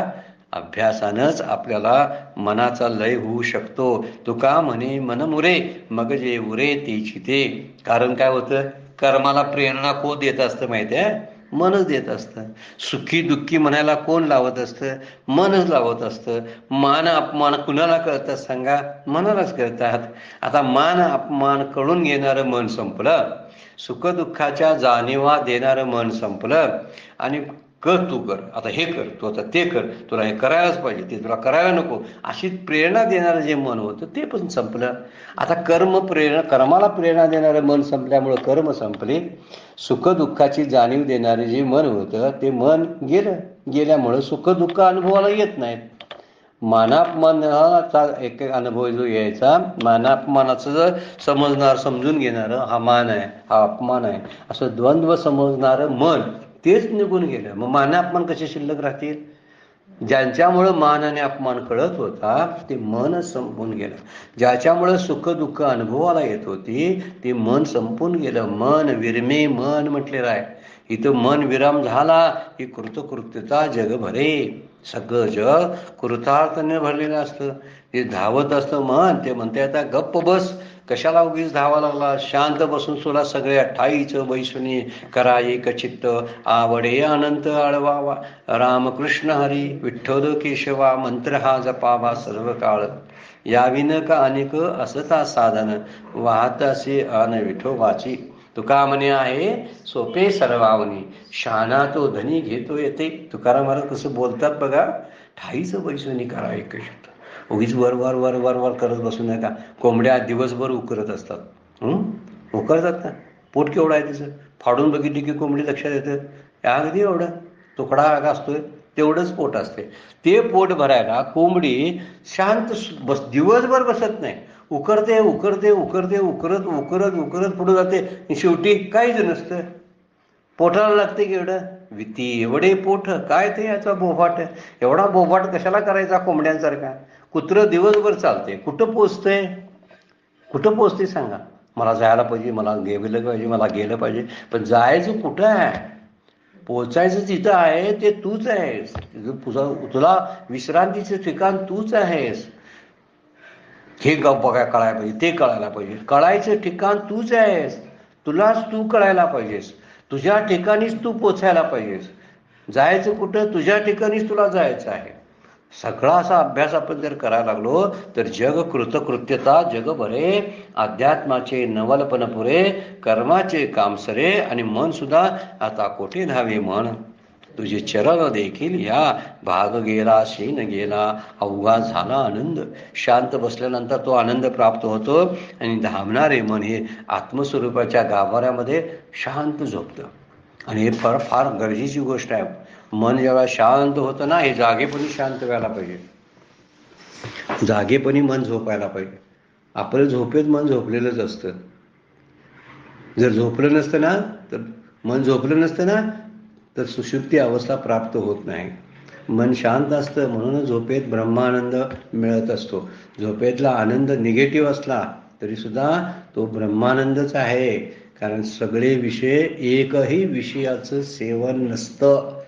अभ्यासानंच आपल्याला मनाचा लय होऊ शकतो. तुका म्हणे मन मुरे मग जे उरे तेची ते. कारण काय होतं, कर्माला प्रेरणा कोण देत असतं माहिती आहे, मनच देत असतं. सुखी दुःखी म्हणायला कोण लावत असतं, मनच लावत असतं. मान अपमान कुणाला कळतात सांगा, मनालाच कळतात. आता मान अपमान कळून घेणारं मन संपलं, सुखदुःखाच्या जाणीवा देणारं मन संपलं, आणि तू कर, आता हे कर, तू आता ते कर, तुला हे करायलाच पाहिजे, ते तुला करायला नको, अशी प्रेरणा देणारं जे मन होतं ते पण संपलं. आता कर्माला प्रेरणा देणारं मन संपल्यामुळं कर्म संपले. सुखदुःखाची जाणीव देणारे जे मन होतं ते मन गेल्यामुळं सुखदुःख अनुभवाला येत नाहीत. मानापमानाचा एक अनुभव जो यायचा, मानापमानाचं जर समजून घेणारं हा मान आहे, हा अपमान आहे, असं द्वंद्व समजणारं मन तेच निघून गेलं. मग मानापमान कसे शिल्लक राहतील? ज्यांच्यामुळं मान आणि अपमान कळत होता ते मनच संपून गेलं. ज्याच्यामुळं सुख दुःख अनुभवाला येत होती ते मन संपून गेलं. मन विरमे मन म्हटलेलं आहे. इथं मन विराम झाला ही कृतकृत्यता जग भरे. सगळं जग कृतार्थाने भरलेलं असतं. ते धावत असतं मन, ते म्हणते आता गप्प बस, कशाला उगीच धावा लागला, शांत बसून सोडा सगळ्या ठाईचं बैसुनी करा एक चित्त, आवडे अनंत आळवावा, रामकृष्ण हरी विठ्ठल केशवा, मंत्र हा जपावा सर्व काळ, याविन का अनेक असता साधन, वाहत असे अन विठोबाची. तुका म्हणे आहे सोपे सर्वावनी, शहाणा तो धनी घेतो येते. तुकाराम महाराज कसं बोलतात बघा, ठाईचं बैसुनी करा एक चित्त. उगीच वर वर वर वर वर करत बसू नका. कोंबड्या दिवसभर उकरत असतात, उकरतात का? पोट केवढं आहे तिचं, फाडून बघितली की कोंबडी लक्षात येतं, अगदी एवढं तुकडा असतोय तेवढंच पोट असते. ते पोट भरायला कोंबडी शांत दिवसभर बसत नाही, उकरते उकरते उकरते, उकरत उकरत उकरत पुढे जाते, शेवटी काहीच नसतं, पोटाला लागते की एवढं विती एवढे पोट, काय ते याचा बोभाट, एवढा बोभाट कशाला करायचा कोंबड्यांसारखा? कुत्रं दिवसभर चालते, कुठं पोचते सांगा? मला जायला पाहिजे, मला गेलं पाहिजे, मला गेलं पाहिजे, पण जायचं कुठं आहे? पोचायचं जिथं आहे ते तूच आहेस. तुला विश्रांतीचं ठिकाण तूच आहेस. हे बघा कळायला पाहिजे, ते कळायला पाहिजे. कळायचं ठिकाण तूच आहेस, तुलाच तू कळायला पाहिजेस. तुझ्या ठिकाणीच तू पोचायला पाहिजेस. जायचं कुठं? तुझ्या ठिकाणीच तुला जायचं आहे. सगळा असा अभ्यास आपण जर करायला लागलो तर जग कृतकृत्यता जग भरे, अध्यात्माचे नवलपण पुरे, कर्माचे काम सरे, आणि मन सुद्धा आता कोठे धावे म्हण. तुझे चरण देखील या भाग गेला शीन गेला, अवघा झाला आनंद. शांत बसल्यानंतर तो आनंद प्राप्त होतो आणि धावणारे मन हे आत्मस्वरूपाच्या गाभाऱ्यामध्ये शांत झोपतं. आणि हे फार फार गरजेची गोष्ट आहे. मन जेव्हा शांत होतं ना, हे जागेपणी शांत व्हायला पाहिजे. जागेपणी मन झोपायला पाहिजे. आपलं झोपेत मन झोपलेलंच असतं. जर झोपलं नसतं ना, तर मन झोपलं नसतं ना, तर सुषुप्ती अवस्था प्राप्त होत नाही. मन शांत असतं म्हणूनच झोपेत ब्रह्मानंद मिळत असतो. झोपेतला आनंद निगेटिव्ह असला तरी सुद्धा तो ब्रह्मानंदच आहे. कारण सगळे विषय, एकही विषयाचं सेवन नसतं.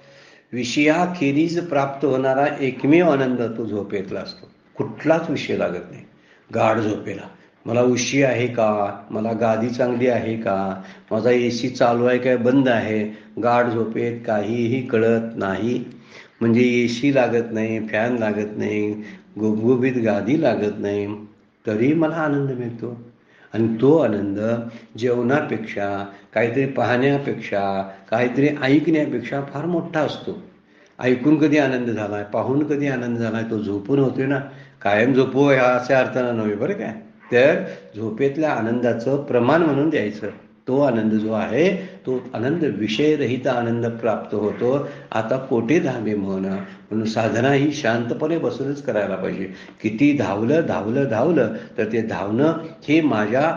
विषयाखेरीज प्राप्त होणारा एकमेव आनंद तो झोपेतला असतो. कुठलाच विषय लागत नाही गाढ झोपेला. मला उशी आहे का, मला गादी चांगली आहे का, माझा AC चालू आहे काय बंद आहे, गाढ झोपेत काहीही कळत नाही. म्हणजे AC लागत नाही, फॅन लागत नाही, गुबगुबीत गादी लागत नाही, तरी मला आनंद मिळतो. आणि तो आनंद जेवणापेक्षा, काहीतरी पाहण्यापेक्षा, काहीतरी ऐकण्यापेक्षा फार मोठा असतो. ऐकून कधी आनंद झालाय, पाहून कधी आनंद झालाय, तो झोपून होतोय ना. कायम झोपू ह्या अशा अर्थानं नव्हे बरं काय. तर झोपेतल्या आनंदाचं प्रमाण म्हणून द्यायचं. तो आनंद जो आहे तो आनंद विषयरहित आनंद प्राप्त होतो. आता कोठे धावे म्हण. म्हणून साधना ही शांतपणे बसूनच करायला पाहिजे. किती धावलं धावलं धावलं तर ते धावणं हे माझ्या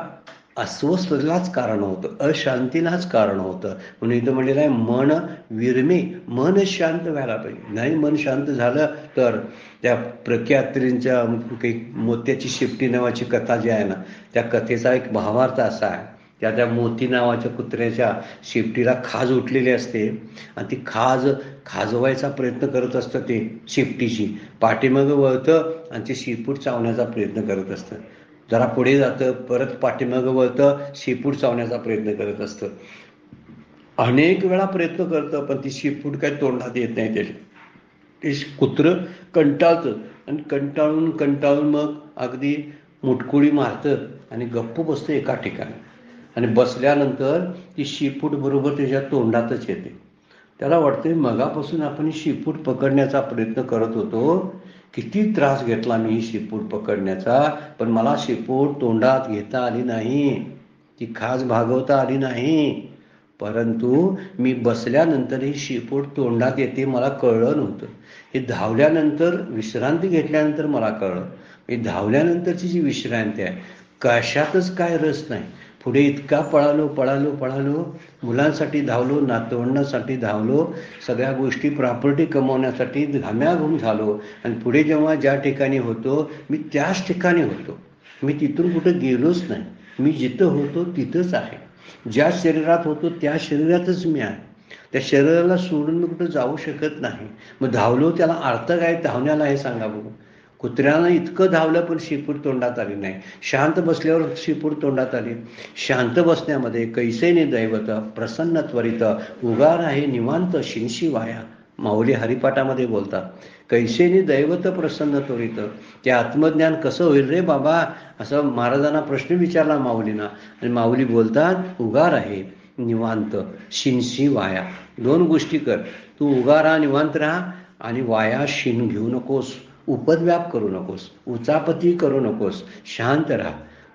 अस्वस्थतेलाच कारण होतं, अशांतीलाच कारण होतं. म्हणून इथं म्हणलेलं आहे मन विरमे, मन शांत व्हायला पाहिजे. नाही मन शांत झालं तर त्या प्रख्यात्रींच्या काही मोत्याची शेपटी नावाची कथा जी आहे ना, त्या कथेचा एक भावार्थ असा आहे. त्या मोती नावाच्या कुत्र्याच्या शेपटीला खाज उठलेली असते आणि ती खाजवायचा प्रयत्न करत असतं. ते शेपटीची पाठीमागं वळतं आणि ते शेपूट चावण्याचा प्रयत्न करत असतं. जरा पुढे जातं, परत पाठीमागं वळतं, शेपूट चावण्याचा प्रयत्न करत असतं. अनेक वेळा प्रयत्न करतं पण ती शेपूट काही तोंडात येत नाही. त्याची ते कुत्रं कंटाळतं आणि कंटाळून मग अगदी मुटकुळी मारतं आणि गप्प बसतं एका ठिकाणी. आणि बसल्यानंतर ती शेपूट बरोबर त्याच्या तोंडातच येते. त्याला वाटते मगापासून आपण ही शेपूट पकडण्याचा प्रयत्न करत होतो, किती त्रास घेतला मी ही शेपूट पकडण्याचा, पण मला शेपूट तोंडात घेता आली नाही, ती खाज भागवता आली नाही. परंतु मी बसल्यानंतर ही शेपूट तोंडात येते मला कळलं नव्हतं. हे धावल्यानंतर, विश्रांती घेतल्यानंतर मला कळलं. ही धावल्यानंतरची जी विश्रांती आहे, कशातच काय रस नाही. पुढे इतका पळालो, मुलांसाठी धावलो, नातवंडांसाठी धावलो, सगळ्या गोष्टी प्रॉपर्टी कमवण्यासाठी घाम्याघूम झालो. आणि पुढे जेव्हा ज्या ठिकाणी होतो मी त्याच ठिकाणी होतो. मी तिथून कुठं गेलोच नाही. मी जिथं होतो तिथंच आहे. ज्या शरीरात होतो त्या शरीरातच मी आहे. त्या शरीराला सोडून मी कुठं जाऊ शकत नाही. मग धावलो त्याला अर्थ काय धावण्याला हे सांगा बघू. कुत्र्यानं इतकं धावलं पण शेपूट तोंडात आली नाही. शांत बसल्यावर शेपूट तोंडात आली. शांत बसण्यामध्ये कैसेने दैवत प्रसन्न त्वरित उगार आहे निवांत शिंशी वाया. माऊली हरिपाठामध्ये बोलतात, कैसेने दैवत प्रसन्न त्वरित. ते आत्मज्ञान कसं होईल रे बाबा, असं महाराजांना प्रश्न विचारला माऊलींना. आणि माऊली बोलतात, उगार आहे निवांत शिंशी वाया. दोन गोष्टी कर, तू उगा राहा, निवांत राहा, आणि वाया शिन घेऊ नकोस, उपद्व्याप करू नकोस, उचापती करू नकोस, शांत राहा.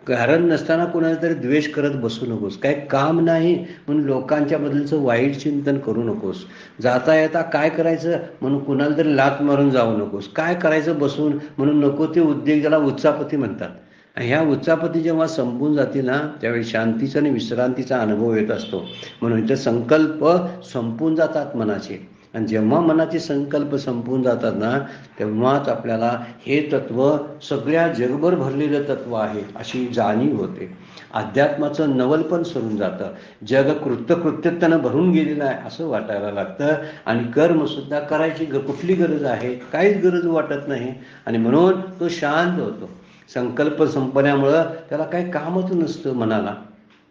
कारण नसताना कुणाला तरी द्वेष करत बसू नकोस. काय काम नाही म्हणून लोकांच्या बद्दलचं वाईट चिंतन करू नकोस. जाता येता काय करायचं म्हणून कुणाला तरी लात मारून जाऊ नकोस. काय करायचं बसून म्हणून नको ते उद्योग, ज्याला उच्चापती म्हणतात. आणि ह्या उच्चापती जेव्हा संपून जातील ना, त्यावेळी शांतीचा आणि विश्रांतीचा अनुभव येत असतो. म्हणून इथे संकल्प संपून जातात मनाचे. आणि जेव्हा मनाचे संकल्प संपून जातात ना, तेव्हाच आपल्याला हे तत्व सगळ्या जगभर भरलेलं तत्व आहे अशी जाणीव होते. अध्यात्माचं नवलपण सरून जातं. जग कृत्यकृत्यतेनं भरून गेलेलं आहे असं वाटायला लागतं. आणि कर्मसुद्धा करायची कुठली गरज आहे, काहीच गरज वाटत नाही. आणि म्हणून तो शांत होतो. संकल्प संपल्यामुळं त्याला काही कामच नसतं मनाला.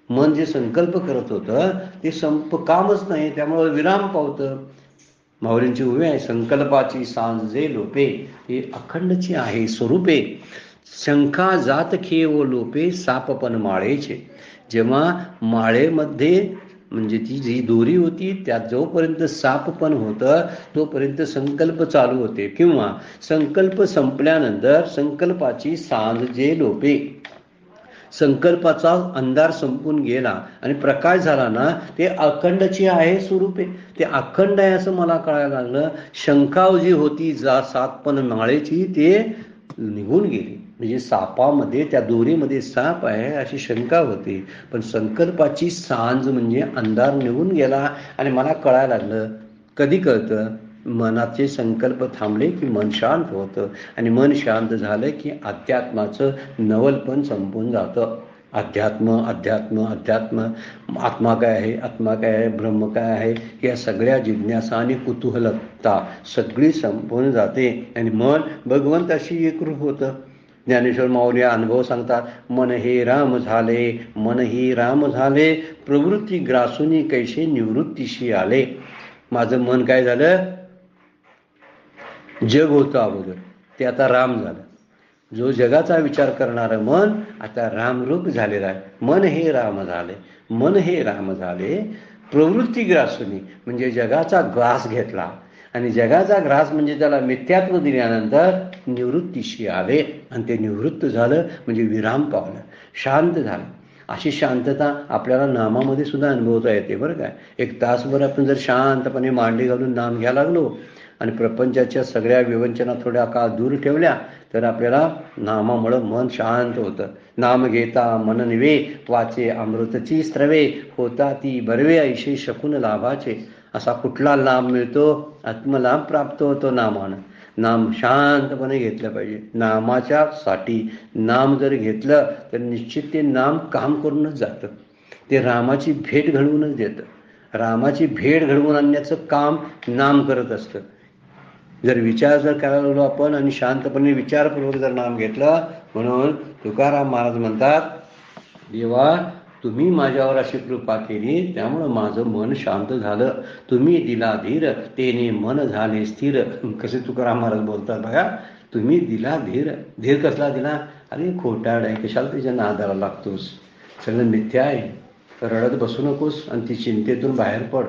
मन जे संकल्प करत होतं ते कामच नाही, त्यामुळे विराम पावतं. माऊलींची उभी आहे, संकल्पाची सांज जे लोपे ती अखंडची आहे स्वरूपे. शंका जात खेव लोपे सापपण माळेचे. जेव्हा माळेमध्ये म्हणजे ती जी दोरी होती त्यात जोपर्यंत सापपण होतं तोपर्यंत संकल्प चालू होते, किंवा संकल्प संपल्यानंतर संकल्पाची सांज जे लोपे, संकल्पाचा अंधार संपून गेला आणि प्रकाश झाला ना, ते अखंडची आहे स्वरूपे. ते अखंड आहे असं मला कळायला लागलं. शंका जी होती सापपण माळेची ते निघून गेली. म्हणजे सापामध्ये, त्या दोरीमध्ये साप आहे अशी शंका होती, पण संकल्पाची सांज म्हणजे अंधार निघून गेला. आणि मला कळायला लागलं, कधी कळतं, मनाचे संकल्प थांबले की मन शांत होतं, आणि मन शांत झालं की अध्यात्माचं नवलपण संपून जातं. अध्यात्म अध्यात्म अध्यात्म, आत्मा काय आहे, आत्मा काय आहे, ब्रह्म काय आहे, या सगळ्या जिज्ञासा आणि कुतूहलता सगळी संपून जाते आणि मन भगवंताशी एकरूप होतं. ज्ञानेश्वर माऊली अनुभव सांगतात, मन हे राम झाले, मन हे राम झाले, प्रवृत्ती ग्रासूनी कैसे निवृत्तीशी आले. माझं मन काय झालं, जग होतं अगोदर, ते आता राम झालं. जो जगाचा विचार करणारं मन आता रामरूप झालेलं आहे. मन हे राम झाले, मन हे राम झाले, प्रवृत्ती ग्रासूनी म्हणजे जगाचा ग्रास घेतला, आणि जगाचा ग्रास म्हणजे त्याला मिथ्यात्व दिल्यानंतर निवृत्तीशी आले, आणि ते निवृत्त झालं म्हणजे विराम पावलं, शांत झालं. अशी शांतता आपल्याला नामामध्ये सुद्धा अनुभवता येते बरं काय. एक तासभर आपण जर शांतपणे मांडी घालून नाम घ्यायला लागलो आणि प्रपंचाच्या सगळ्या विवंचना थोड्या काळ दूर ठेवल्या तर आपल्याला नामामुळं मन शांत होतं. नाम घेता मन निवे, वाचे अमृतची स्त्रवे, होता ती बरवे ऐशी शकून लाभाचे. असा कुठला लाभ मिळतो, आत्मलाभ प्राप्त होतो नामानं. नाम शांतपणे घेतलं पाहिजे. नामाच्या साठी नाम जर घेतलं तर निश्चित ते नाम काम करूनच जातं, ते रामाची भेट घडवूनच देतं. रामाची भेट घडवून आणण्याचं काम नाम करत असतं. जर विचार जर करायला लागलो आपण आणि शांतपणे विचारपूर्वक जर नाम घेतलं, म्हणून तुकाराम महाराज म्हणतात, देवा तुम्ही माझ्यावर अशी कृपा केली त्यामुळं माझं मन शांत झालं. तुम्ही दिला धीर तेने मन झाले स्थिर. कसे तुकाराम महाराज बोलतात बघा, तुम्ही दिला धीर. धीर कसला दिला, अरे खोटाड आहे, कशाला त्याच्या नादाला लागतोस, सगळं मिथ्या आहे, रडत बसू नकोस आणि ती चिंतेतून बाहेर पड.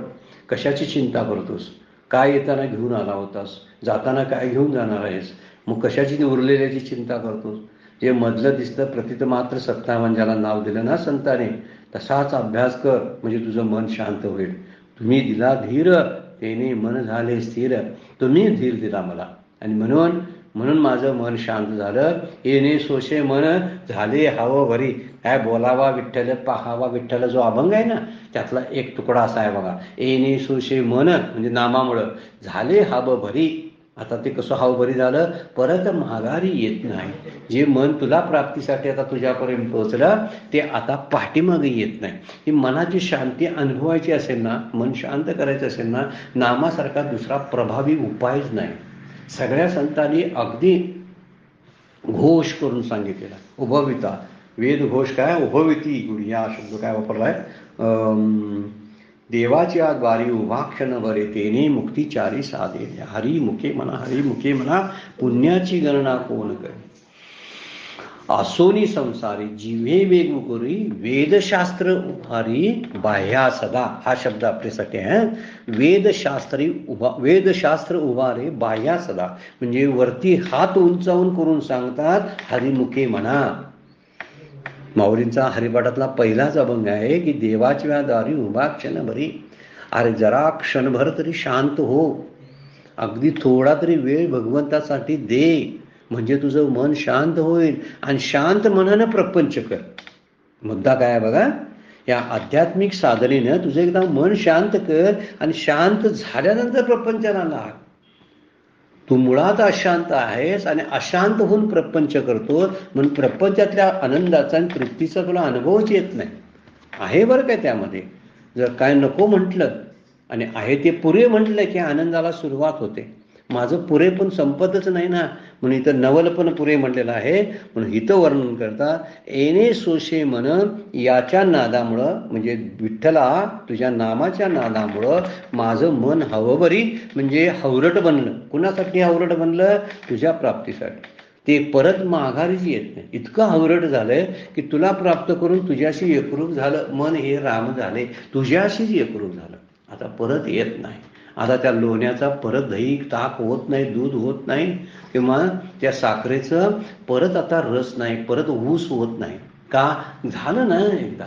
कशाची चिंता करतोस, काय येताना घेऊन आला होतास, जाताना काय घेऊन जाणार आहेस, मग कशाची उरलेल्याची चिंता करतोस. जे मधलं दिसतं प्रथित मात्र सत्तावान ज्याला नाव दिलं ना संताने, तसाच अभ्यास कर म्हणजे तुझं मन शांत होईल. तुम्ही दिला धीर तेने मन झाले स्थिर. तुम्ही धीर दिला मला आणि म्हणून माझं मन शांत झालं. येणे सोशे मन झाले हवं भरी. काय बोलावा विठ्ठल पाहावा विठ्ठल जो अभंग आहे ना, त्यातला एक तुकडा असा आहे बघा. येणे सोशे मन म्हणजे नामामुळं झाले हवं भरी. आता ते कसं हावभरी झालं, परत माघारी येत नाही. जे मन तुला प्राप्तीसाठी आता तुझ्यापर्यंत पोहोचलं ते आता पाठीमागे येत नाही. ही मनाची शांती अनुभवायची असेल ना, मन शांत करायचं असेल ना, नामासारखा दुसरा प्रभावी उपायच नाही. सगळ्या संतांनी अगदी घोष करून सांगितलेला. उभविता वेद घोष काय, उभविती या शब्द काय वापरलाय, देवाच्या द्वारी उभा क्षण बरे तेने मुक्तिचारी साधे. हरी मुखे म्हणा पुण्याची गणना कोण करे. आसोनी संसारी जिव्हे वेग करी वेदशास्त्र उभारी बाह्या सदा. हा शब्द आपल्यासाठी आहे. वेदशास्त्र उभारे बाह्या सदा म्हणजे वरती हात उंचावून करून सांगतात हरिमुखे म्हणा. माऊलींचा हरिपाठातला पहिलाच अभंग आहे की देवाच्या दारी उभा क्षण भरी. अरे जरा क्षणभर तरी शांत हो, अगदी थोडा तरी वेळ भगवंतासाठी दे, म्हणजे तुझं मन शांत होईल. आणि शांत मनानं प्रपंच कर. मुद्दा काय आहे बघा, या आध्यात्मिक साधनेनं तुझं एकदा मन शांत कर आणि शांत झाल्यानंतर प्रपंचाला लाग. तू मुळात अशांत आहेस आणि अशांत होऊन प्रपंच करतो, म्हणून प्रपंचातल्या आनंदाचा आणि तृप्तीचा तुला अनुभवच येत नाही. आहे बरं काय त्यामध्ये, जर काय नको म्हटलं आणि आहे ते पुरे म्हटलं की आनंदाला सुरुवात होते. माझं पुरे पण संपतच नाही ना. म्हणून इथं नवल पण पुरे म्हणलेलं आहे. म्हणून हितं वर्णन करता येणे सोशे मन याच्या नादामुळं, म्हणजे विठ्ठला तुझ्या नामाच्या नादामुळं माझं मन हवबरी म्हणजे हवरट बनलं. कुणासाठी हवरट बनलं? तुझ्या प्राप्तीसाठी. ते परत माघारीच येत नाही. इतकं हवरट झालंय की तुला प्राप्त करून तुझ्याशी एकरूप झालं. मन हे राम झाले, तुझ्याशीच एकरूप झालं. आता परत येत नाही. आता त्या लोण्याचा परत दही ताक होत नाही, दूध होत नाही, किंवा त्या साखरेचं परत आता रस नाही, परत ऊस होत नाही. का? झालं ना एकदा.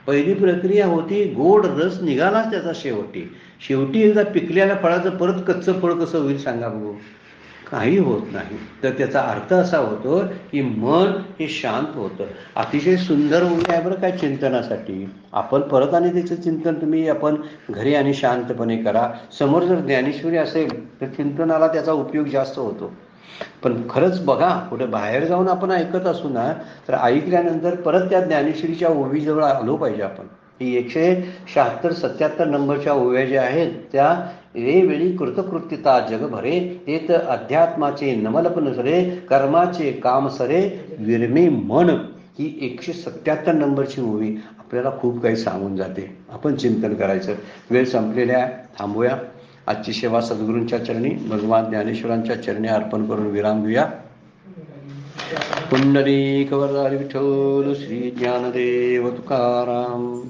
पहिली प्रक्रिया होती, गोड रस निघालाच त्याचा शेवटी. शेवटी एकदा पिकलेल्या फळाचं परत कच्चं फळ कसं होईल सांगा बघू? काही होत नाही. तर त्याचा अर्थ असा होतो की मन हे शांत होतं. अतिशय सुंदर उभी आहे बरं काय चिंतनासाठी. आपण परत आणि त्याचं चिंतन तुम्ही आपण घरी आणि शांतपणे करा. समोर जर ज्ञानेश्वरी असेल तर चिंतनाला त्याचा उपयोग जास्त होतो. पण खरंच बघा, कुठे बाहेर जाऊन आपण ऐकत असू ना, तर ऐकल्यानंतर परत त्या ज्ञानेश्वरीच्या ओवीजवळ आलो पाहिजे आपण. ही 176-77 नंबरच्या ओव्या ज्या आहेत त्या वेळी कृतकृत्यता जग भरे, ते तर अध्यात्माचे नमलपन सरे, कर्माचे काम सरे, विरमे मन. ही 177 नंबरची ओवी आपल्याला खूप काही सांगून जाते. आपण चिंतन करायचं. वेळ संपलेल्या आहे, थांबूया. आजची सेवा सद्गुरूंच्या चरणी, भगवान ज्ञानेश्वरांच्या चरणी अर्पण करून विराम घेऊया. पुंडलिक वरदारी विठ्ठल श्री ज्ञानदेव तुकाराम.